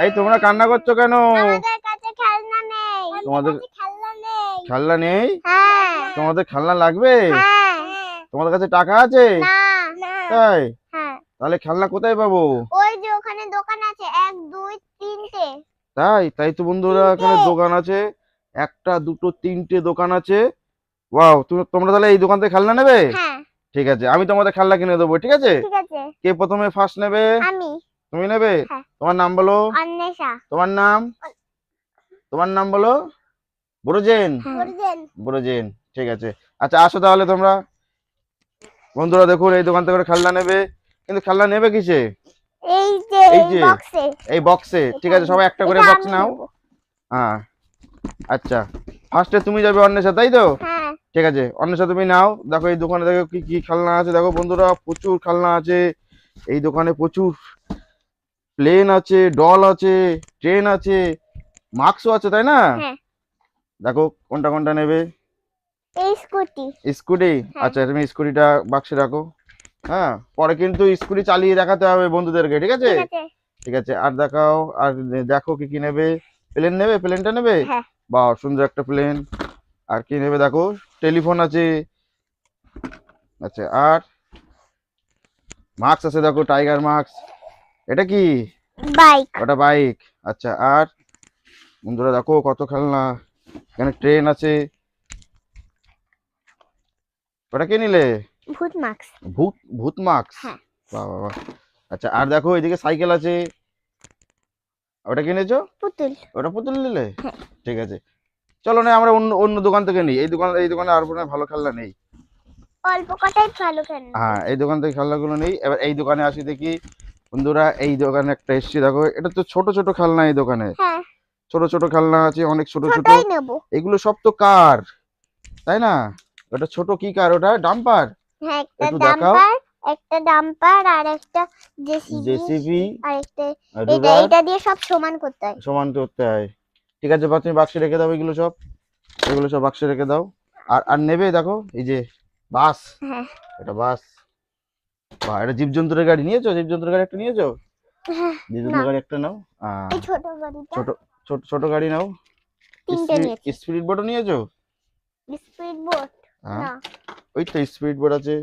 এই তোমরা কান্না করছো কেন? আমাদের কাছে খেলনা নেই। তোমাদের খেলনা নেই। খেলনা নেই? হ্যাঁ। তোমাদের খেলনা লাগবে? হ্যাঁ। তোমাদের কাছে টাকা আছে? না। না। তাই? হ্যাঁ। তাহলে খেলনা কোথায় পাবো? ওই যে ওখানে দোকান আছে 1 2 3টে। তাই তাই তো বন্ধুরা, এখানে দোকান আছে, একটা দুটো তিনটে দোকান আছে। ওয়াও, তোমরা তাহলে এই দোকান থেকে খেলনা নেবে? হ্যাঁ। ঠিক আছে, আমি তোমাদের খেলনা কিনে দেবো, ঠিক আছে? ঠিক আছে। কে প্রথমে ফার্স্ট নেবে? আমি। তুমি নেবে? হ্যাঁ। তোমার নাম বলো। অন্বেষা। তোমার নাম? তোমার নাম বলো। ব্রোজেন। বলছেন। ব্রোজেন, ঠিক আছে। আচ্ছা আসো তাহলে তোমরা। বন্ধুরা দেখুন, এই দোকান থেকে খেলনা নেবে, কিন্তু খেলনা নেবে কিসে? এই যে এই এই যে বক্সে। এই বক্সে, ঠিক আছে, সবাই একটা করে এটা বক্স আমি নাও। নেব। হ্যাঁ, আচ্ছা, ফার্স্টে তুমি যাবে অন্বেষা, তাই তো? হ্যাঁ। ঠিক আছে, অন্বেষা তুমি নাও। দেখো এই দোকানে দেখো কি কি খেলনা আছে, দেখো বন্ধুরা প্রচুর খেলনা আছে এই দোকানে, প্রচুর প্লেন আছে, ডল আছে, ট্রেন আছে, মাস্কও আছে, তাই না? হ্যাঁ। দেখো কোনটা কোনটা নেবে। এই স্কুটি। স্কুটি? হ্যাঁ। আচ্ছা, তুমি স্কুটিটা বাক্সে রাখো। হ্যাঁ, পরে কিন্তু স্কুটি চালিয়ে দেখাতে হবে বন্ধুদেরকে, ঠিক আছে? ঠিক আছে। ঠিক আছে, আর দেখাও, আর দেখো কি কি নেবে। প্লেন নেবে? প্লেনটা নেবে? হ্যাঁ। বাহ, সুন্দর একটা প্লেন। আর কি নেবে দেখো, টেলিফোন আছে। আচ্ছা, আর মাস্ক আছে, দেখো টাইগার মাস্ক। এটা কি? বাইক। ওটা বাইক। আচ্ছা, আর বন্ধুরা দেখো কত খেলনা, এখানে ট্রেন আছে। ওটা কি নিলে? ভূত মাস্ক। ভূত ভূত মাস্ক। হ্যাঁ। বাহ বাহ বাহ। আচ্ছা, আর দেখো এদিকে সাইকেল আছে। ওটা কিনেছো? পুতুল। ওটা পুতুল নিলে? হ্যাঁ। ঠিক আছে, চলো না আমরা অন্য অন্য দোকান থেকে নিই। এই দোকানে আর কোনো ভালো খেলনা নেই। অল্প কটাই ভালো খেলনা। হ্যাঁ, এই দোকান থেকে খেলনাগুলো নেই। এবার এই দোকানে আসি দেখি। বন্ধুরা এই দোকানে একটা এসছি, দেখো এটা তো ছোট ছোট খেলনা এই দোকানে। হ্যাঁ। ছোট ছোট খেলনা আছে, অনেক ছোট ছোট। ছোটই নেব। এগুলো সব তো কার, তাই না? ওটা ছোট কি কার? ওটা ডাম্পার। হ্যাঁ, একটা একটু দেখাও। ডাম্পার, একটা ডাম্পার আর একটা জেসিবি জেসিবি, আর একটা এটা রুলার, এটা দিয়ে সব সমান করতে হয়। সমান করতে হয়। ঠিক আছে, বা তুমি বাক্সে রেখে দাও এগুলো সব। এগুলো সব বাক্সে রেখে দাও। আর আর নেবে দেখো এই যে বাস। হ্যাঁ। এটা বাস। বাহ, এটা জীবজন্তুর গাড়ি নিয়েছো? জীবজন্তুর গাড়ি একটা নিয়েছো? হ্যাঁ। না, জীবজন্তুর গাড়ি একটা নাও। এই ছোট গাড়িটা ছোট ছোট ছোট গাড়ি নাও। 3টে নিয়েছি। স্পিড বোটও নিয়েছো? স্পিড বোট হ্যাঁ, না। ওই তো স্পিড বোট আছে।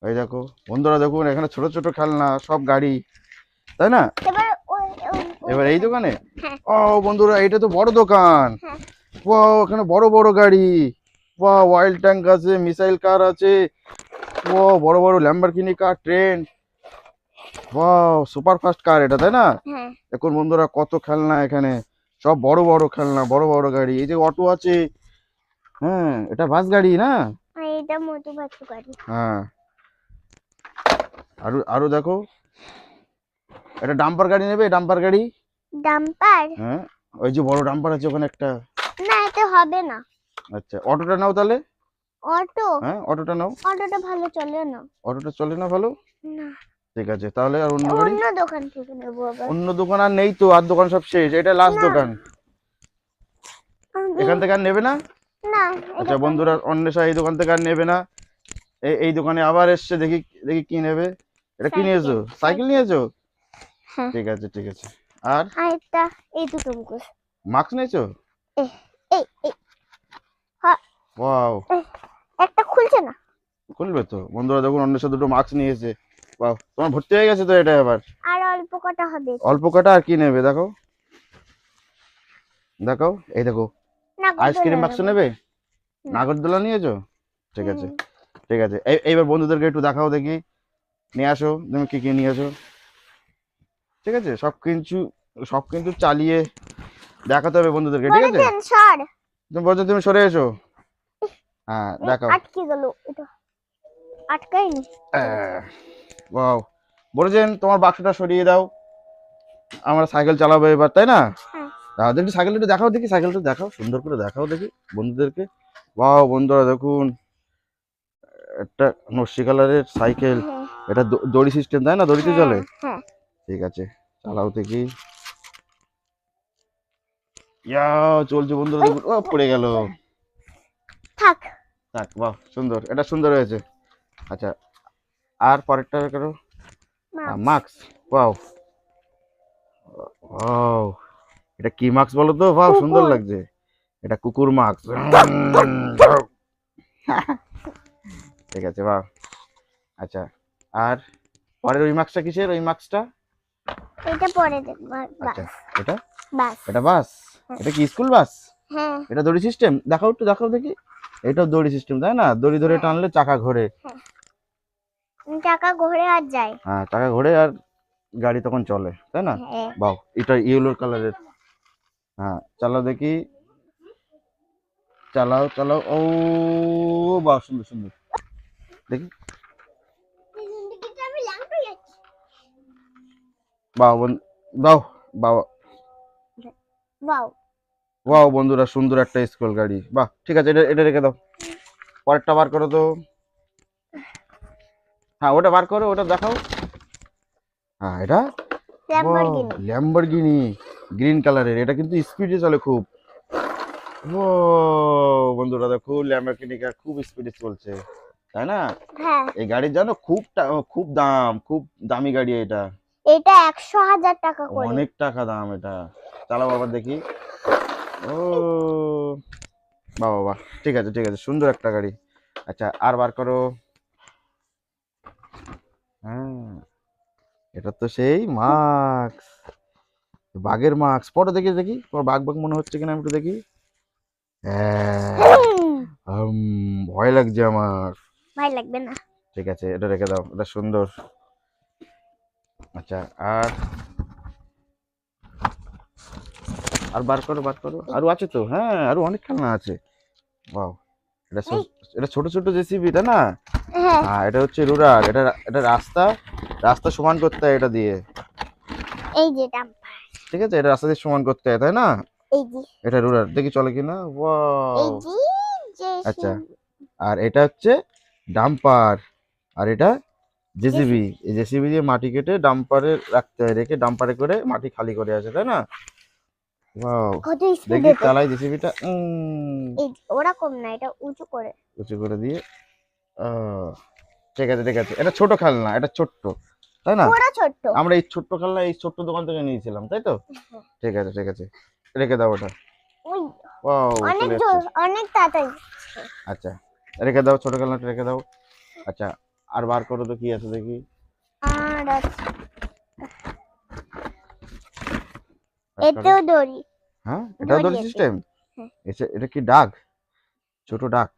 এই দেখো বন্ধুরা, দেখুন এখানে ছোট ছোট খেলনা, সব গাড়ি, তাই না? এবার ওই এবার এই দোকানে, হ্যাঁ। ও বন্ধুরা এটা তো বড় দোকান। হ্যাঁ। ওয়াও, এখানে বড় বড় গাড়ি। ওয়াও, অয়েল ট্যাঙ্ক আছে, মিসাইল কার আছে। ও বড় বড় ল্যাম্বরগিনি কার, ট্রেন। ওয়াও, সুপার ফাস্ট কার এটা, তাই না? হ্যাঁ। দেখুন বন্ধুরা কত খেলনা এখানে, সব বড় বড় খেলনা, বড় বড় গাড়ি। এই যে অটো আছে। হ্যাঁ, এটা বাস গাড়ি না? আর এটা মোটু পাতলু গাড়ি। হ্যাঁ, আরো আরো দেখো, এটা ডাম্পার গাড়ি নেবে? ডাম্পার গাড়ি। ডাম্পার হ্যাঁ, ওই যে বড় ডাম্পার আছে ওখানে একটা। না, এটা হবে না। আচ্ছা, অটোটা নাও তাহলে। অটো হ্যাঁ, অটোটা নাও। অটোটা ভালো চলে না। অটোটা চলে না ভালো? না, ঠিক আছে, তাহলে আর অন্য গাড়ি। অন্য দোকান থেকে নেবো আবার। অন্য দোকান আর নেই তো, আর দোকান সব শেষ, এটা লাস্ট না। দোকান। এখান থেকে আর নেবে না? না, আচ্ছা বন্ধুরা, অন্বেষা এই দোকান থেকে আর নেবে না। এই দোকানে আবার এসছে, দেখি দেখি কি নেবে। এটা কি নিয়েছো? সাইকেল নিয়েছো? হ্যাঁ। ঠিক আছে ঠিক আছে। আর আর এটা এই দুটো মুখোশ। মাস্ক নিয়েছো? এই এই এই হ্যাঁ, ওয়াও, একটা খুলছে না। খুলবে তো। বন্ধুরা দেখুন, অন্বেষা দুটো মাস্ক নিয়েছে। বাহ, তোমার ভর্তি হয়ে গেছে তো এটা এবার। আর অল্প কটা হবে। অল্প কটা, আর কি নেবে দেখো। দেখাও, এই দেখো আইসক্রিম বাক্স নেবে? নাগরদোলা নিয়েছো? ঠিক আছে ঠিক আছে। এইবার বন্ধুদেরকে একটু দেখাও দেখি, নিয়ে আসো তুমি কি কি নিয়েছো। ঠিক আছে, সব কিন্তু চালিয়ে দেখাতে হবে বন্ধুদেরকে, ঠিক আছে? বলেছেন সর। তুমি বলছো, তুমি সরে এসো। হ্যাঁ, দেখাও। আটকে গেল এটা। আটকাইনি। ওয়াও, বলেছেন তোমার বাক্সটা সরিয়ে দাও, আমরা সাইকেল চালাবো এবার, তাই না? হ্যাঁ। তাহলে একটু সাইকেলটা একটু দেখাও দেখি, সাইকেলটা দেখাও, সুন্দর করে দেখাও দেখি বন্ধুদেরকে। ওয়াও বন্ধুরা দেখুন, একটা নস্যি কালারের সাইকেল। হ্যাঁ। এটা দড়ি সিস্টেম, তাই না? দড়িতে চলে। হ্যাঁ। ঠিক আছে, চালাও দেখি। ইয়া, চলছে বন্ধুরা দেখুন। ও, পড়ে গেল। থাক। থাক, বাহ সুন্দর, এটা সুন্দর হয়েছে। আচ্ছা, আর পরেরটা করো। মাক্স। ওয়াও ওয়াও, এটা কি মাক্স বলো তো? বাহ, সুন্দর কুকুর। লাগছে। এটা কুকুর মাক্স। ঠিক আছে, বাহ। আচ্ছা, আর পরের ওই মাক্সটা কিসের? ওই মাক্সটা এটা পরে দেখবো। আচ্ছা, বাস এটা বাস। এটা বাস। এটা কি স্কুল বাস? হ্যাঁ এটা দড়ি সিস্টেম? দেখাও একটু, দেখাও দেখি। এটাও দড়ি সিস্টেম, তাই না? দড়ি ধরে হ্যাঁ। টানলে চাকা ঘোরে। টাকা ঘুরে আর যায়। হ্যাঁ, চাকা ঘোরে আর গাড়ি তখন চলে, তাই না? হ্যাঁ বাহ, এটা ইয়েলো কালারের। হ্যাঁ, চালাও দেখি, চালাও চালাও। ও বাহ, সুন্দর সুন্দর, দেখি। বাহ বাহ বাহ। বাও। ওয়াও বন্ধুরা, সুন্দর একটা স্কুল গাড়ি। বাহ, ঠিক আছে, এটা এটা রেখে দাও। পরেরটা বার করো তো। হ্যাঁ, ওটা বার করো, ওটা দেখাও। হ্যাঁ, এটা ল্যাম্বরগিনি। ল্যাম্বরগিনি, গ্রিন কালারের। এটা কিন্তু স্পিডে চলে খুব। ও বন্ধুরা দেখো, ল্যাম্বরগিনি খুব স্পিডে চলছে, তাই না? হ্যাঁ, এই গাড়ির জানো খুব দাম, খুব দামি গাড়ি এটা। এটা 100,000 টাকা করে। অনেক টাকা দাম এটা। চালাও আবার দেখি। ও বাহ বাহ বাহ, ঠিক আছে ঠিক আছে, সুন্দর একটা গাড়ি। আচ্ছা, আর বার করো। হ্যাঁ, এটা তো সেই মাস্ক, বাঘের মাস্ক। ফটো দেখি দেখি, তোমার বাঘ বাঘ মনে হচ্ছে কিনা, আমি একটু দেখি। হ্যাঁ, ভয় লাগছে আমার। ভাই লাগবে না। ঠিক আছে, এটা রেখে দাও, এটা সুন্দর। আচ্ছা, আর আর বার করো বার করো, আরো আছে তো। হ্যাঁ, আরো অনেক খেলনা আছে। বাহ, এটা ছোট ছোট জেসিবি, তাই না? হ্যাঁ, হ্যাঁ, এটা হচ্ছে রুলার। এটা এটা রাস্তা, রাস্তা সমান করতে হয় এটা দিয়ে। এই যে ডাম্পার। ঠিক আছে, এটা রাস্তা দিয়ে সমান করতে হয়, তাই না? এই যে এটা রুলার, দেখি চলে কিনা। এই ওয়াও। যে আচ্ছা, আর এটা হচ্ছে ডাম্পার, আর এটা জেসিবি। এই জেসিবি দিয়ে মাটি কেটে ডাম্পারে রাখতে হয়, রেখে ডাম্পারে করে মাটি খালি করে আছে, তাই না? ওয়াও, কত দেখি স্পিডে চালাই জেসিবিটা। এই যে, ওরকম না, এটা উঁচু করে। উঁচু করে দিয়ে। আহ, ঠিক আছে ঠিক আছে, এটা ছোট খেলনা, এটা ছোট্ট, তাই না? পুরো ছোট্ট। আমরা এই ছোট্ট খেলনা এই ছোট্ট দোকান থেকে নিয়েছিলাম, তাই তো? ঠিক আছে ঠিক আছে, রেখে দাও ওটা। ওই ওয়াও, অনেক চলে যাচ্ছে। অনেক তাড়াতাড়ি। আচ্ছা, রেখে দাও, ছোট খেলনাটা রেখে দাও। আচ্ছা, আর বার করো তো, কি আছে দেখি। আর আছে, বার করো। এতেও দড়ি। হ্যাঁ, এটাও দড়ি দড়ি আছে। সিস্টেম। হ্যাঁ। এটা কি ডাক? ছোট ডাক।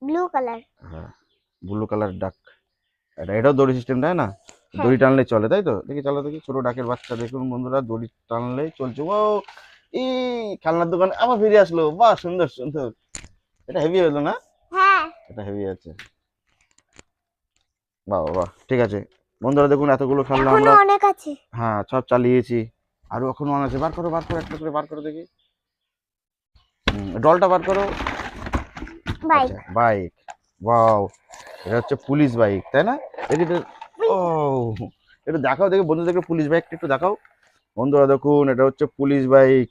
Blue colour. হ্যাঁ, ব্লু কালার ডাক। এটাও দড়ি সিস্টেম, তাই না? হ্যাঁ। দড়ি টানলে চলে, তাই তো? দেখি চালা দেখি, ছোট ডাকের বাচ্চা দেখুন বন্ধুরা, দড়ি টানলেই চলছে। ও এই খেলনার দোকানে আবার ফিরে আসলো। বাহ, সুন্দর সুন্দর। এটা হেভি হলো না? হ্যাঁ, এটা হেভি আছে। বাহ বাহ, ঠিক আছে বন্ধুরা, দেখুন এতগুলো খেলনা এখনো আমরা, অনেক আছে। হ্যাঁ, সব চালিয়েছি। আরো এখনো অনেক আছে। বার করো বার করো, একটা করে বার করো দেখি। ডলটা বার করো। বাইক। আচ্ছা, বাইক। ওয়াও, এটা হচ্ছে পুলিশ বাইক, তাই না? দেখি তো। ও, একটু দেখাও দেখি বন্ধুদেরকে, পুলিশ বাইকটা একটু দেখাও। বন্ধুরা দেখুন, এটা হচ্ছে পুলিশ বাইক।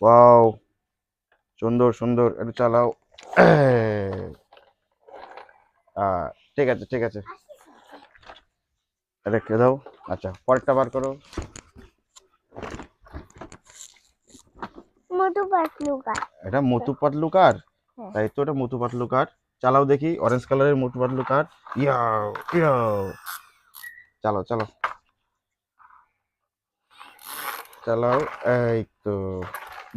ওয়াও, সুন্দর সুন্দর, একটু চালাও। আহ, ঠিক আছে ঠিক আছে, রেখে দাও। আচ্ছা, পরেরটা বার করো। মোটু পাতলু কার। এটা মোটু পাতলু কার, হ্যাঁ। তাই তো? এটা মোটু পাতলু কার। চালাও দেখি, অরেঞ্জ কালারের মোটু পাতলু কার। ইয়াও ইয়াও, চালাও চালাও চালাও। এই তো,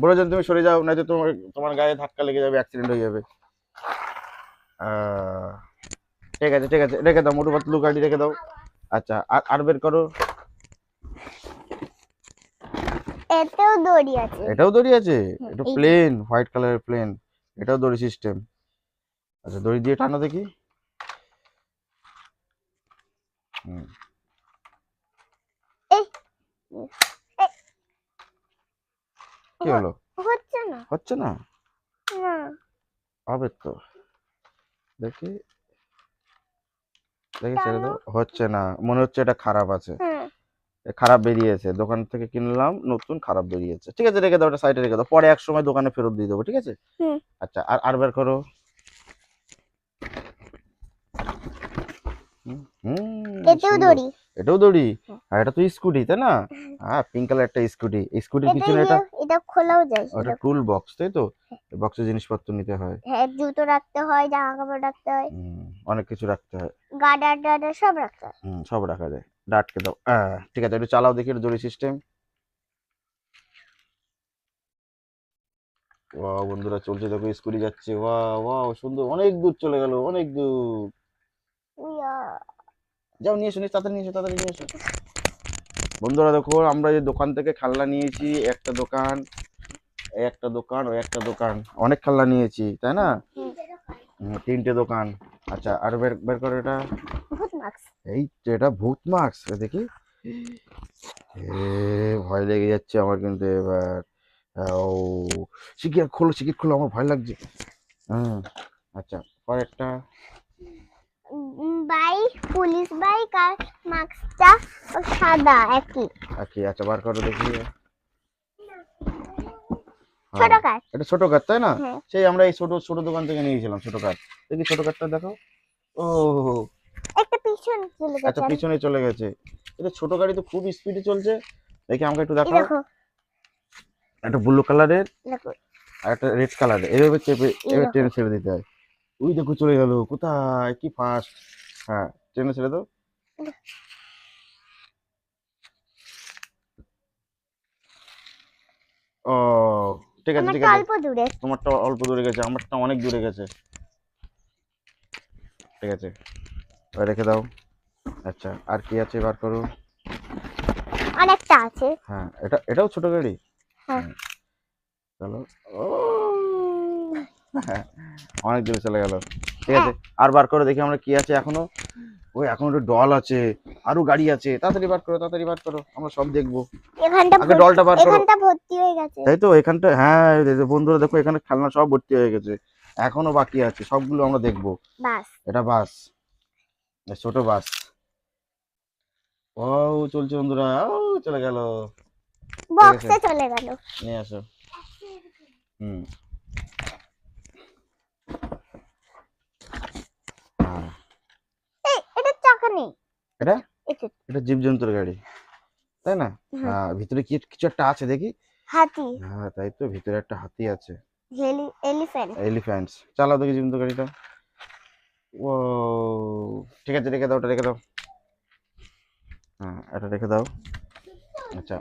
বড়জন তুমি সরে যাও, নয়তো তোমার তোমার গায়ে ধাক্কা লেগে যাবে, অ্যাক্সিডেন্ট হয়ে যাবে। আহ, ঠিক আছে ঠিক আছে, রেখে দাও, মোটু পাতলু গাড়ি রেখে দাও। আচ্ছা, আর আর বের করো। এতেও দড়ি আছে। এটাও দড়ি আছে। এটা এই যে। প্লেন, হোয়াইট কালারের প্লেন। এটাও দড়ি সিস্টেম। আচ্ছা, দড়ি দিয়ে টানো দেখি। হুম, এই কি হলো? হচ্ছে না। হচ্ছে না? না, হবে তো, দেখি দেখি, ছেড়ে টানো। দাও। হচ্ছে না, মনে হচ্ছে এটা খারাপ আছে। হ্যাঁ, এ খারাপ বেরিয়েছে, দোকান থেকে কিনলাম নতুন, খারাপ বেরিয়েছে। ঠিক আছে, রেখে দাও, ওটা সাইডে রেখে দাও, পরে এক সময় দোকানে ফেরত দিয়ে দেবো, ঠিক আছে? হুম। আচ্ছা, আর আর বের করো। হুম, এতেও সুন্দর। দড়ি। এটাও দড়ি, হ্যাঁ। আর এটা তো স্কুটি তাই না? হ্যাঁ, পিঙ্ক কালার একটা স্কুটি, স্কুটির এটা পিছনে এটা এটা খোলাও যায়, ওটা এটা টুল বক্স তাই তো? বক্সে জিনিসপত্র নিতে হয়। হ্যাঁ, জুতো রাখতে হয়, জামা কাপড় রাখতে হয়, অনেক কিছু রাখতে হয়। গাডার টাডার সব রাখতে হয়। সব রাখা যায়। এটা আটকে দাও। ঠিক আছে, একটু চালাও দেখি এটা দড়ি সিস্টেম। ওয়াও বন্ধুরা, চলছে দেখো, স্কুটি যাচ্ছে। ওয়াও ওয়াও, সুন্দর, অনেক দূর চলে গেল, অনেক দূর। উইয়া। যাও নিয়ে এসো, তাড়াতাড়ি নিয়ে এসো, তাড়াতাড়ি নিয়ে এসো। বন্ধুরা দেখো, আমরা যে দোকান থেকে খেলনা নিয়েছি, একটা দোকান, এই একটা দোকান, ওই একটা দোকান, অনেক খেলনা নিয়েছি তাই না? তিনটে দোকান। আচ্ছা, আর বের বের করো এটা। ভূত মাস্ক। এই তো, এটা ভূত মাস্ক দেখি। ভয় লেগে যাচ্ছে আমার কিন্তু এবার। ও, শিগগির খোলো, শিগগির খোলো, আমার ভয় লাগছে। আচ্ছা, পরেরটা। বাইক, পুলিশ বাইক, আর মাস্কটা সাদা একই। আচ্ছা, বার করো দেখি। ছোট কার। এটা ছোট কার তাই না? হ্যাঁ। সেই আমরা এই ছোট ছোট দোকান থেকে নিয়েছিলাম ছোট কার। দেখি ছোট কারটা দেখো। ও, একটা পিছন চলে আচ্ছা, গেছে। পিছনে চলে গেছে। এটা ছোট গাড়ি তো খুব স্পিডে চলছে। দেখি আমাকে একটু এই দেখাও। দেখো, একটা ব্লু কালারের দেখো, আর একটা রেড কালারের, এইভাবে চেপে এই এবার দেখো। ট্রেনে ছেড়ে দিতে হয়। ওই দেখো চলে গেল কোথায়, কি ফাস্ট। হ্যাঁ, ট্রেনে ছেড়ে দাও। ও, ঠিক আছে, ঠিক আমারটা আছে। অল্প দূরে। তোমারটা অল্প দূরে গেছে, আমারটা অনেক দূরে গেছে। ঠিক আছে, এবার রেখে দাও। আচ্ছা, আর কি আছে বার করো। অনেকটা আছে। হ্যাঁ, এটাও ছোট গাড়ি। হ্যাঁ। চলো। ও, অনেক দূরে চলে গেল। ঠিক আছে, আর বার করো দেখি আমরা কি আছে এখনো। ওই এখনো একটা ডল আছে, আরো গাড়ি আছে। তাড়াতাড়ি বার করো, তাড়াতাড়ি বার করো, আমরা সব দেখবো। এখানটা আগে ডলটা বার করো। এখানটা ভর্তি হয়ে গেছে। তাই তো, এখানটা, হ্যাঁ এই যে বন্ধুরা দেখো, এখানে খেলনা সব ভর্তি হয়ে গেছে। এখনো বাকি আছে, সবগুলো আমরা দেখবো। বাস। এটা বাস, ছোট বাস। ও, চলছে বন্ধুরা, ও চলে গেল। বক্সে চলে গেল। নিয়ে আসো। হুম। এটা চাকা নেই। এটা এটা এটা জীবজন্তুর গাড়ি তাই না? হ্যাঁ, ভিতরে কি কিছু একটা আছে দেখি। হাতি। হ্যাঁ, তাই তো, ভিতরে একটা হাতি আছে। এলিফ্যান্ট। এলিফ্যান্টস, চালাও দেখি জীবজন্তু গাড়িটা। ও, ঠিক আছে, রেখে দাও, ওটা রেখে দাও। হ্যাঁ, এটা রেখে দাও। আচ্ছা,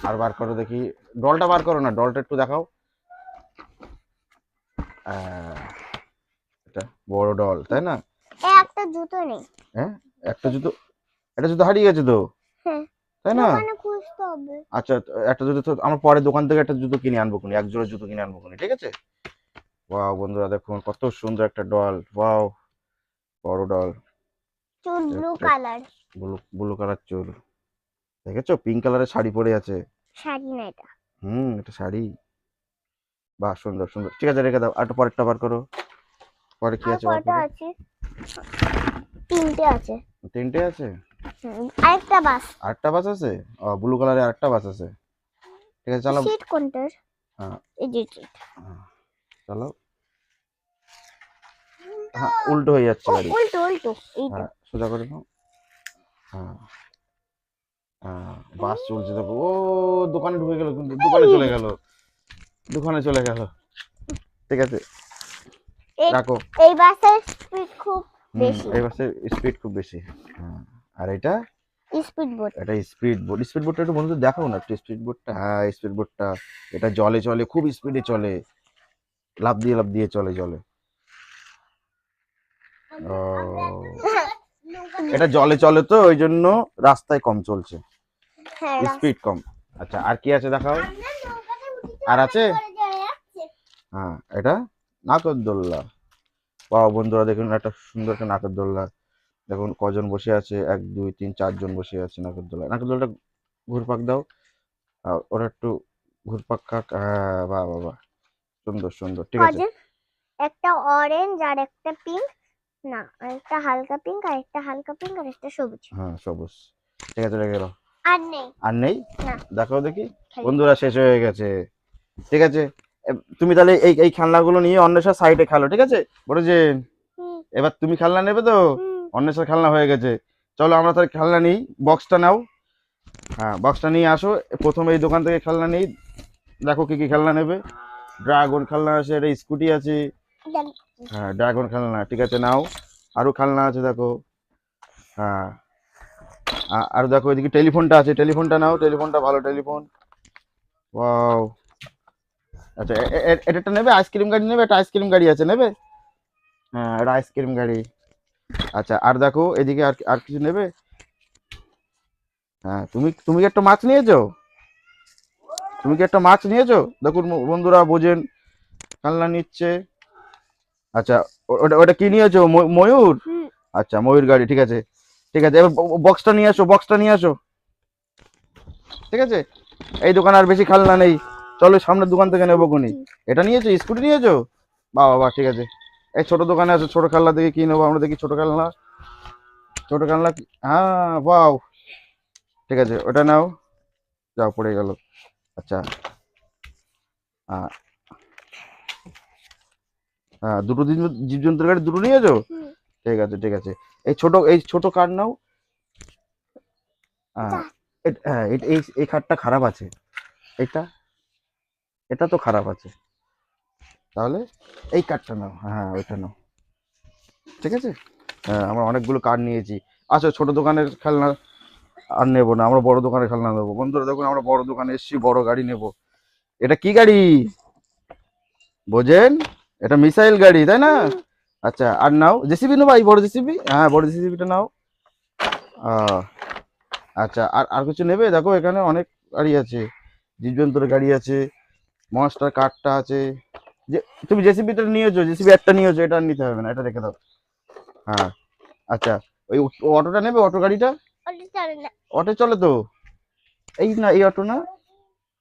আর বার করো দেখি। ডলটা বার করো না, ডলটা একটু দেখাও। এটা বড় ডল তাই না? একটা জুতো নেই। হ্যাঁ, একটা জুতো, একটা জুতো হারিয়ে গেছে তো হ্যাঁ, তাই না? দোকানে খুঁজতে হবে। আচ্ছা, একটা জুতো তো আমার পরে দোকান থেকে একটা জুতো কিনে আনবো কোনি, এক জোড়া জুতো কিনে আনবো কোনি, ঠিক আছে? ওয়াও বন্ধুরা দেখুন, কত সুন্দর একটা ডল। ওয়াও, বড় ডল। চুল blue colour. Blue blue colour চুল, দেখেছো? পিঙ্ক কালারের শাড়ি পরে আছে। শাড়ি না এটা। এটা শাড়ি। বাহ, সুন্দর সুন্দর। ঠিক আছে, রেখে দাও। আর একটা পরেরটা বার করো। পরে কি আর আছে বার কটা করো। আছে? তিনটে আছে। তিনটে আছে। আরেকটা বাস। আরেকটা বাস আছে। ব্লু কালারের আরেকটা বাস আছে। ঠিক আছে, চালাও। সিট কোনটার? হ্যাঁ, এই যে সিট। চালাও। হ্যাঁ, উল্টো হয়ে যাচ্ছে গাড়ি। উল্টো উল্টো এইটা। হ্যাঁ, সোজা করে নাও। হ্যাঁ, হ্যাঁ, বাস চলছে দেখো। ও, দোকানে ঢুকে গেল, কিন্তু দোকানে চলে গেল, দোকানে চলে গেল। ঠিক আছে, রাখো। এই বাসের স্পিড খুব বেশি। এই বাসের স্পিড খুব বেশি। হ্যাঁ, আর এটা স্পিড বোট। এটা স্পিড বোট। স্পিড বোটটা একটু বন্ধুদের দেখাও না একটু, স্পিড বোটটা। হ্যাঁ, স্পিড বোটটা, এটা জলে চলে, খুব স্পিডে চলে, লাফ দিয়ে লাফ দিয়ে চলে জলে। ও, এটা জলে চলে তো ওই জন্য রাস্তায় কম চলছে, হ্যাঁ, স্পিড কম। আচ্ছা, আর কি আছে দেখাও। আর আছে। হ্যাঁ, এটা নাগরদোল্লা। বাহ বন্ধুরা দেখুন, একটা সুন্দর একটা নাগরদোল্লা। দেখুন কজন বসে আছে, 1 2 3 4 জন বসে আছে নাগরদোল্লা। নাগরদোল্লাটা ঘুরপাক দাও। ওরা একটু ঘুরপাক খাক। হ্যাঁ, বাহ বাহ বাহ, সুন্দর সুন্দর। ঠিক আছে। কজন? একটা অরেঞ্জ আর একটা পিঙ্ক, না একটা হালকা পিঙ্ক আর একটা হালকা পিঙ্ক আর একটা সবুজ। হ্যাঁ, সবুজ। ঠিক আছে, রেখে দাও। আর নেই। আর নেই? না। দেখাও দেখি। খালি। বন্ধুরা শেষ হয়ে গেছে। ঠিক আছে, তুমি তাহলে এই এই খেলনাগুলো নিয়ে অন্বেষার সাইডে খেলো, ঠিক আছে? বড় যে, হুম, এবার তুমি খেলনা নেবে তো? হুম। অন্বেষার খেলনা হয়ে গেছে, চলো আমরা তাহলে খেলনা নিই, বক্সটা নাও। হ্যাঁ বক্সটা নিয়ে আসো, প্রথমে এই দোকান থেকে খেলনা নিই। দেখো কি কি খেলনা নেবে। ড্রাগন খেলনা আছে, একটা স্কুটি আছে। হ্যাঁ ড্রাগন খেলনা, ঠিক আছে নাও। আরো খেলনা আছে দেখো। হ্যাঁ আর দেখো এদিকে টেলিফোনটা আছে, টেলিফোনটা নাও, টেলিফোনটা ভালো টেলিফোন। ওয়াও। আচ্ছা এটা একটা নেবে, আইসক্রিম গাড়ি নেবে, একটা আইসক্রিম গাড়ি আছে নেবে। হ্যাঁ এটা আইসক্রিম গাড়ি। আচ্ছা আর দেখো এদিকে আর আর কিছু নেবে। হ্যাঁ তুমি তুমি কি একটা মাছ নিয়েছো? তুমি কি একটা মাছ নিয়েছো? দেখুন বন্ধুরা বোঝেন, খেলনা নিচ্ছে। আচ্ছা ওটা ওটা কি নিয়েছো, ময়ূর? আচ্ছা ময়ূর গাড়ি, ঠিক আছে। ঠিক আছে এবার বক্সটা নিয়ে আসো, বক্সটা নিয়ে আসো। ঠিক আছে, এই দোকানে আর বেশি খেলনা নেই, চলো সামনের দোকান থেকে নেবো কোনি। এটা নিয়েছো, স্কুটি নিয়েছো? বাহ বাহ বাহ, ঠিক আছে। এই ছোট দোকানে আছে, ছোট খেলনা দেখে কি নেবো আমরা, দেখি ছোট খেলনা। ছোট খেলনা হ্যাঁ বাহ, ঠিক আছে ওটা নাও। যাও পড়ে গেল। আচ্ছা হ্যাঁ হ্যাঁ, দুটো জীবজন্তুর গাড়ি দুটো নিয়েছো? ঠিক আছে ঠিক আছে। এই ছোট কার নাও। হ্যাঁ হ্যাঁ এই এই কারটা খারাপ আছে। এটা এটা তো খারাপ আছে, তাহলে এই কার্ডটা নাও, হ্যাঁ ওইটা নাও। ঠিক আছে। হ্যাঁ আমরা অনেকগুলো কার্ড নিয়েছি। আচ্ছা ছোট দোকানের খেলনা আর নেবো না, আমরা বড় দোকানের খেলনা নেবো। বন্ধুরা দেখুন আমরা বড় দোকানে এসেছি, বড় গাড়ি নেবো। এটা কি গাড়ি বোঝেন? এটা মিসাইল গাড়ি তাই না? আচ্ছা আর নাও, জেসিবি নেবো, এই বড় জেসিবি, হ্যাঁ বড় জেসিবিটা নাও। আহ, আচ্ছা আর আর কিছু নেবে? দেখো এখানে অনেক গাড়ি আছে, জীবজন্তুর গাড়ি আছে, মনস্টার কারটা আছে। যে তুমি জেসিবিটা নিয়েছো, জেসিবি একটা নিয়েছো, এটা আর নিতে হবে না, এটা রেখে দাও। হ্যাঁ আচ্ছা ওই অটোটা নেবে, অটো গাড়িটা? অটো চলে তো, এই না এই অটো না?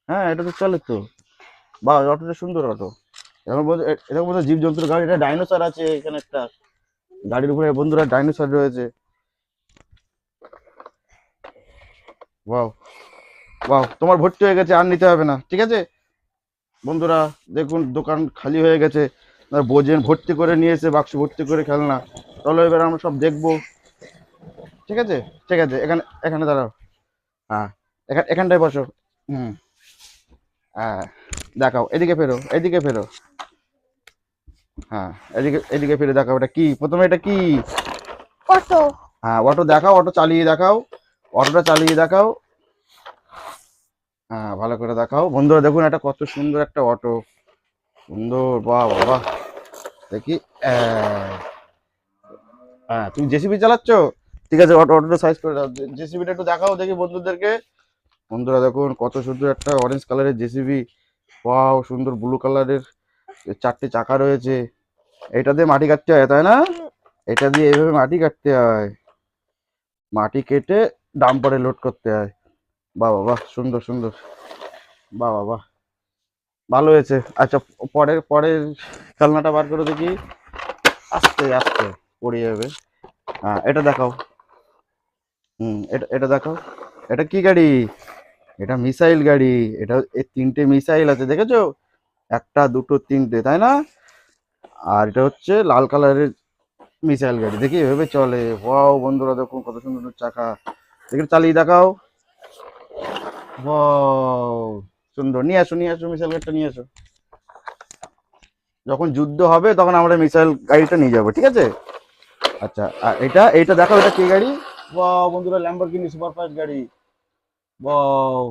হ্যাঁ এটা তো চলে তো। বা অটোটা সুন্দর অটো। এরকম বলতে জীবজন্তুর গাড়ি, এটা ডাইনোসর আছে এখানে একটা, গাড়ির উপরে বন্ধুরা ডাইনোসর রয়েছে। বাহ বাহ, তোমার ভর্তি হয়ে গেছে, আর নিতে হবে না, ঠিক আছে। বন্ধুরা দেখুন দোকান খালি হয়ে গেছে, বোঝেন ভর্তি করে নিয়েছে, বাক্স ভর্তি করে খেলনা। চলো এবার আমরা সব দেখবো। ঠিক আছে ঠিক আছে, এখানে এখানে দাঁড়াও। হ্যাঁ এখানটায় বসো। হুম হ্যাঁ দেখাও, এদিকে ফেরো, এদিকে ফেরো। হ্যাঁ এদিকে এদিকে ফিরে দেখাও, এটা কি প্রথমে, এটা কি? অটো। হ্যাঁ অটো দেখাও, অটো চালিয়ে দেখাও, অটোটা চালিয়ে দেখাও। হ্যাঁ ভালো করে দেখাও। বন্ধুরা দেখুন এটা কত সুন্দর একটা অটো, সুন্দর, বাহ বাহ। দেখি আহ, হ্যাঁ তুমি জেসিবি চালাচ্ছ? ঠিক আছে অটোটা সাইজ করে দাও, জেসিবিটা একটু দেখাও দেখি বন্ধুদেরকে। বন্ধুরা দেখুন কত সুন্দর একটা অরেঞ্জ কালারের জেসিবি, ওয়াও সুন্দর ব্লু কালারের, চারটে চাকা রয়েছে। এটা দিয়ে মাটি কাটতে হয় তাই না? এটা দিয়ে এইভাবে মাটি কাটতে হয়, মাটি কেটে ডাম্পারে লোড করতে হয়। বাহ বাহ সুন্দর সুন্দর, বাহ বাহ ভালো হয়েছে। আচ্ছা পরের পরের খেলনাটা বার করে দেখি, আস্তে আস্তে পড়ে যাবে। হ্যাঁ এটা দেখাও। এটা এটা দেখাও, এটা কি গাড়ি? এটা মিসাইল গাড়ি। এটা এই তিনটে মিসাইল আছে দেখেছো, একটা দুটো তিনটে তাই না? আর এটা হচ্ছে লাল কালারের মিসাইল গাড়ি, দেখি এভাবে চলে। ওয়াও বন্ধুরা দেখুন কত সুন্দর সুন্দর চাকা, দেখি চালিয়ে দেখাও। ওয়াও সুন্দর, নিয়ে আসো নিয়ে আসো, মিসাইল গাড়িটা নিয়ে আসো। যখন যুদ্ধ হবে তখন আমরা মিসাইল গাড়িটা নিয়ে যাবো, ঠিক আছে। আচ্ছা আর এটা এইটা দেখাও, এটা কি গাড়ি? ওয়াও বন্ধুরা ল্যাম্বরগিনি সুপার ফাস্ট গাড়ি। ওয়াও,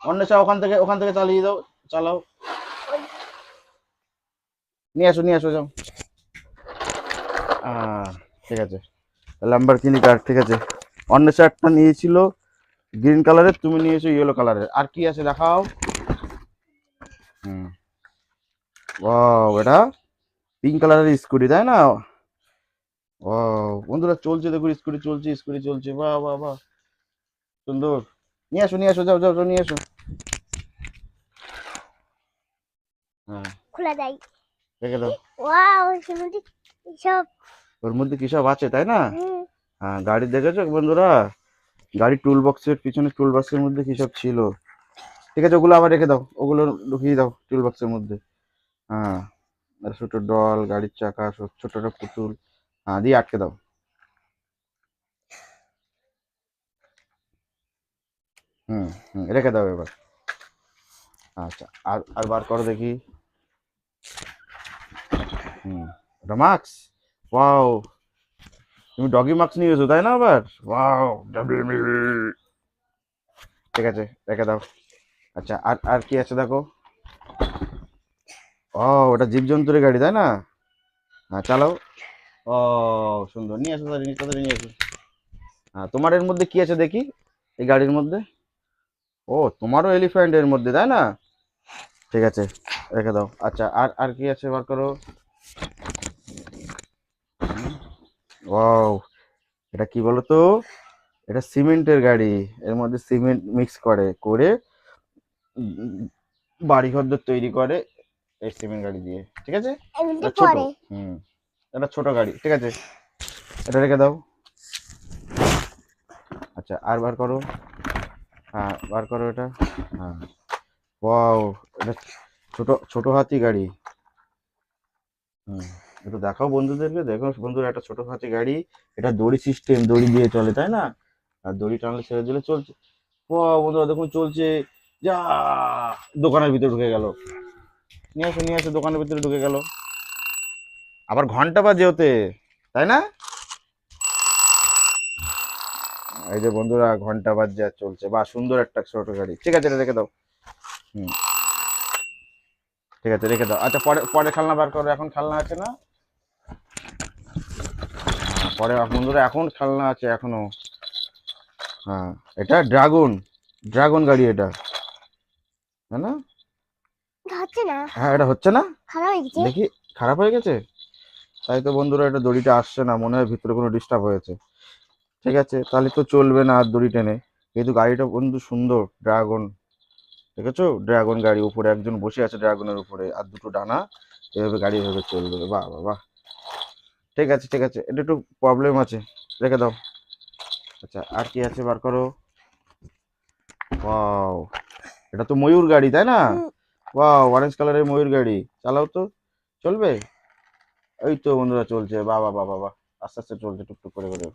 অন্বেষা ওখান থেকে চালিয়ে দাও, চালাও, নিয়ে আসো যাও। ঠিক আছে ল্যাম্বরগিনি কার, ঠিক আছে। অন্বেষা একটা নিয়েছিল গ্রিন কালারের, তুমি নিয়েছো ইয়েলো কালারের। আর কি আছে দেখাও। হুম ওয়াও এটা পিঙ্ক কালারের স্কুটি তাই না? ও বন্ধুরা চলছে দেখুন, স্কুটি চলছে, স্কুটি চলছে, বাহ বাহ বাহ সুন্দর। নিয়ে আসো যাও যাও যাও নিয়ে আসো। হ্যাঁ খোলা যায়। রেখে দাও। ওয়াও শুনুদি সব। ওর মধ্যে কি সব আছে তাই না? হ্যাঁ গাড়ি দেখেছো বন্ধুরা, গাড়ি টুল বক্সের পিছনে, টুল বক্সের মধ্যে কি সব ছিল। ঠিক আছে ওগুলো আবার রেখে দাও, ওগুলো ঢুকিয়ে দাও টুল বক্সের মধ্যে। হ্যাঁ আর ছোট ডল, গাড়ির চাকা, ছোট ছোট পুতুল, হ্যাঁ দিয়ে আটকে দাও। হুম হুম, রেখে দাও এবার। আচ্ছা, আর আর বার করো দেখি। হুম, ওটা মাস্ক। ওয়াও, তুমি ডগি মাস্ক নিয়েছো তাই না আবার? ওয়াও, ডাবল মিল। ঠিক আছে, রেখে দাও। আচ্ছা, আর আর কি আছে দেখো। ও, ওটা জীবজন্তুর গাড়ি তাই না? হ্যাঁ, চালাও। ও, সুন্দর, নিয়ে আসো তাড়াতাড়ি, তাড়াতাড়ি নিয়ে আসো। হ্যাঁ, তোমার এর মধ্যে কি আছে দেখি, এই গাড়ির মধ্যে? ও, তোমারও এলিফ্যান্ট এর মধ্যে তাই না? ঠিক আছে, রেখে দাও। আচ্ছা, আর আর কি আছে বার করো। ওয়াও, এটা কি বলো তো? এটা সিমেন্টের গাড়ি। এর মধ্যে সিমেন্ট মিক্স করে করে উম, বাড়িঘর তৈরি করে এই সিমেন্ট গাড়ি দিয়ে। ঠিক আছে, এমনি এটা ছোট। করে। হুম, এটা ছোট গাড়ি। ঠিক আছে, এটা রেখে দাও। আচ্ছা, আর বার করো। হ্যাঁ, বার করো এটা। হ্যাঁ, ওয়াও, এটা ছোট ছোট হাতি গাড়ি। হুম, একটু দেখাও বন্ধুদেরকে, দেখো বন্ধুরা, একটা ছোট হাতি গাড়ি। এটা দড়ি সিস্টেম, দড়ি দিয়ে চলে তাই না? আর দড়ি টানলে ছেড়ে দিলে চলছে। ও বন্ধুরা দেখুন চলছে। যা, দোকানের ভিতরে ঢুকে গেল। নিয়ে আসো, নিয়ে আসো, দোকানের ভিতরে ঢুকে গেল। আবার ঘন্টা বাজে ওতে, তাই না? এই যে বন্ধুরা, ঘন্টা বাজছে আর চলছে। বা, সুন্দর একটা ছোট গাড়ি। ঠিক আছে, এটা রেখে দাও। হুম, ঠিক আছে, রেখে দাও। আচ্ছা, পরে পরে খেলনা বার করো, এখন খেলনা আছে না? হ্যাঁ, পরে বন্ধুরা এখন খেলনা আছে এখনো। হ্যাঁ, এটা ড্রাগন, ড্রাগন গাড়ি এটা, তাই না? হচ্ছে না, হ্যাঁ, এটা হচ্ছে না। খারাপ হয়ে গেছে। দেখি, খারাপ হয়ে গেছে। তাই তো বন্ধুরা, এটা দড়িটা আসছে না, মনে হয় ভিতরে কোনো ডিস্টার্ব হয়েছে। ঠিক আছে, তাহলে তো চলবে না আর দড়ি টেনে। কিন্তু গাড়িটা বন্ধু সুন্দর, ড্রাগন। দেখেছো, ড্রাগন গাড়ি, উপরে একজন বসে আছে ড্রাগনের উপরে, আর দুটো ডানা। এভাবে গাড়ি এভাবে চলবে। বাহ বাহ বাহ। ঠিক আছে, ঠিক আছে, এটা একটু প্রবলেম আছে, রেখে দাও। আচ্ছা, আর কি আছে বার করো। ওয়াও, এটা তো ময়ূর গাড়ি তাই না? হুম, ওয়াও, অরেঞ্জ কালারের ময়ূর গাড়ি। চালাও তো, চলবে। এই তো বন্ধুরা চলছে। বাহ বাহ বাহ বাহ বাহ। আস্তে আস্তে চলছে, টুকটুক করে করে।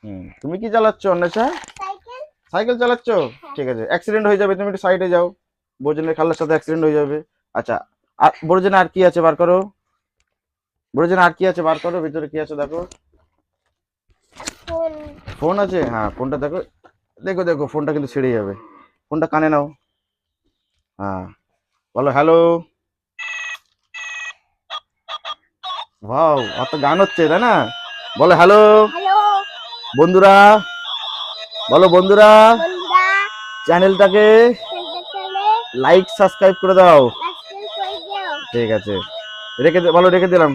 হুম, তুমি কি চালাচ্ছ অন্বেষা? সাইকেল। সাইকেল চালাচ্ছ? হ্যাঁ। ঠিক আছে, অ্যাক্সিডেন্ট হয়ে যাবে, তুমি একটু সাইডে যাও। বোজনের খালার সাথে অ্যাক্সিডেন্ট হয়ে যাবে। আচ্ছা, আর বোজনে আর কি আছে বার করো। বোজনে আর কি আছে বার করো, ভিতরে কি আছে দেখো। ফোন। ফোন আছে, হ্যাঁ, ফোনটা দেখো। দেখো দেখো, ফোনটা কিন্তু ছিঁড়ে যাবে। ফোনটা কানে নাও। হ্যাঁ, বলো হ্যালো। ওয়াও, অত গান হচ্ছে তাই না? বলো হ্যালো। হ্যালো বন্ধুরা, বলো বন্ধুরা, বন্ধুরা, চ্যানেলটাকে চ্যানেলে লাইক সাবস্ক্রাইব করে দাও। সাবস্ক্রাইব করে দিও। ঠিক আছে, বলো, রেখে দিলাম।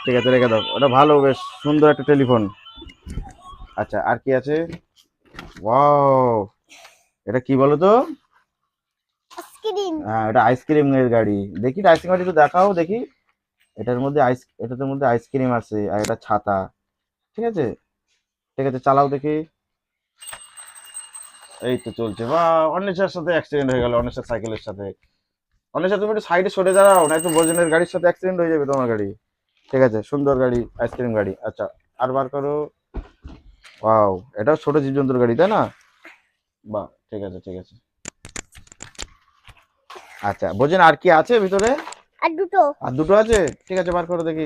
ঠিক আছে, রেখে দাও। ওটা ভালো, বেশ সুন্দর একটা টেলিফোন। আচ্ছা, আর কি আছে? ওয়াও, এটা কি বলো তো? স্ক্রিন। হ্যাঁ, এটা আইসক্রিম এর গাড়ি। দেখি আইসক্রিম গাড়ি একটু দেখাও দেখি। এটার মধ্যে আইসক্রিম আছে, আর এটা ছাতা। ঠিক আছে, ঠিক আছে, চালাও দেখি। এই তো চলছে। বা, অন্বেষার সাথে অ্যাক্সিডেন্ট হয়ে গেল, অন্বেষার সাইকেলের সাথে। অন্বেষা, তুমি একটু সাইডে সরে দাঁড়াও, না একটু ভোজনের গাড়ির সাথে অ্যাক্সিডেন্ট হয়ে যাবে তোমার গাড়ি। ঠিক আছে, সুন্দর গাড়ি, আইসক্রিম গাড়ি। আচ্ছা, আর বার করো। ওয়াও, এটাও ছোট জীবজন্তুর গাড়ি তাই না? বাহ, ঠিক আছে, ঠিক আছে। আচ্ছা, ভোজন আর কি আছে ভিতরে? আর দুটো। আর দুটো আছে। ঠিক আছে, বার করো দেখি।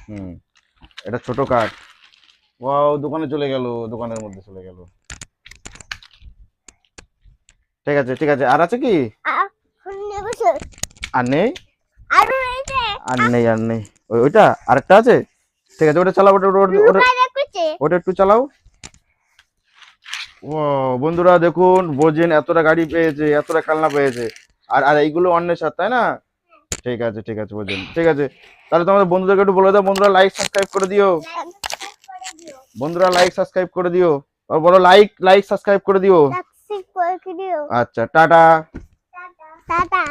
হুম, এটা ছোট কার। ওয়াও, দোকানে চলে গেল, দোকানের মধ্যে চলে গেল। ঠিক আছে, ঠিক আছে, আর আছে কি? আর নেবো। আর নেই। আর রয়েছে। আর নেই, আর নেই। ওইটা আরেকটা আছে। ঠিক আছে, ওটা চালাও, ওটা ওটা ওটা ওটা লুকায় রাখছে। ওটা একটু চালাও। ও বন্ধুরা দেখুন, বোঝেন এতটা গাড়ি পেয়েছে, এতটা খেলনা পেয়েছে। আর আর এইগুলো অন্যের সাথে তাই না? ঠিক আছে, ঠিক আছে, বোঝেন। ঠিক আছে, তাহলে তোমাদের বন্ধুদেরকে একটু বলে দাও, বন্ধুরা লাইক সাবস্ক্রাইব করে দিও। বন্ধুরা লাইক সাবস্ক্রাইব করে দিও। আর বলো লাইক লাইক সাবস্ক্রাইব করে দিও। সাবস্ক্রাইব করে দিও। আচ্ছা, টাটা। টাটা।